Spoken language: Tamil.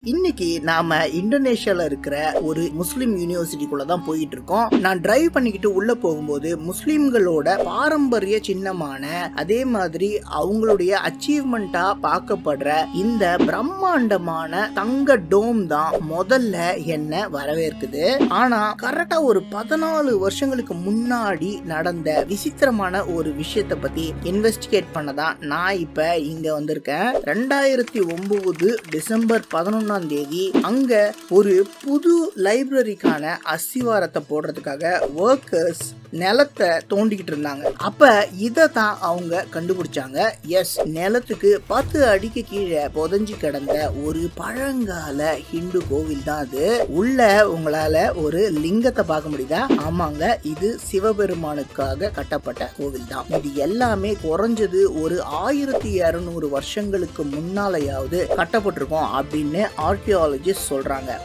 இன்னைக்கு நாம இந்தோனேஷியால இருக்கிற ஒரு முஸ்லிம் யூனிவர்சிட்டிக்குள்ள தான் போயிட்டு இருக்கோம். நான் டிரைவ் பண்ணிக்கிட்டு உள்ள போகும்போது முஸ்லிம்களோட பாரம்பரிய சின்னமான அதே மாதிரி அவங்களுடைய அச்சீவ்மெண்டா பார்க்கப்படுற இந்த பிரம்மாண்டமான தங்க டோம் தான் முதல்ல என்ன வரவேற்குது. ஆனா கரெக்டா ஒரு 14 வருஷங்களுக்கு முன்னாடி நடந்த விசித்திரமான ஒரு விஷயத்தை பத்தி இன்வெஸ்டிகேட் பண்ணதான் நான் இப்ப இங்க வந்திருக்கேன். 2009 டிசம்பர் 11 தேதி அங்க ஒரு புது லைப்ரரிக்கான அஸ்திவாரத்தை போடுறதுக்காக ஒர்க்கர்ஸ் நிலத்தை தோண்டிக்கிட்டு இருந்தாங்க. அப்ப இதை தான் அவங்க கண்டுபிடிச்சாங்க. எஸ், நிலத்துக்கு 10 அடிக்கு கீழே புதைஞ்சு கிடந்த ஒரு பழங்கால ஹிந்து கோவில் தான் அது. உள்ள உங்களால ஒரு லிங்கத்தை பார்க்க முடியுதா? ஆமாங்க, இது சிவபெருமானுக்காக கட்டப்பட்ட கோவில் தான். இது எல்லாமே குறைஞ்சது ஒரு 1200 வருஷங்களுக்கு முன்னாலேயாவது கட்டப்பட்டிருக்கும் அப்படின்னு ஆர்கியாலஜிஸ்ட் சொல்றாங்க.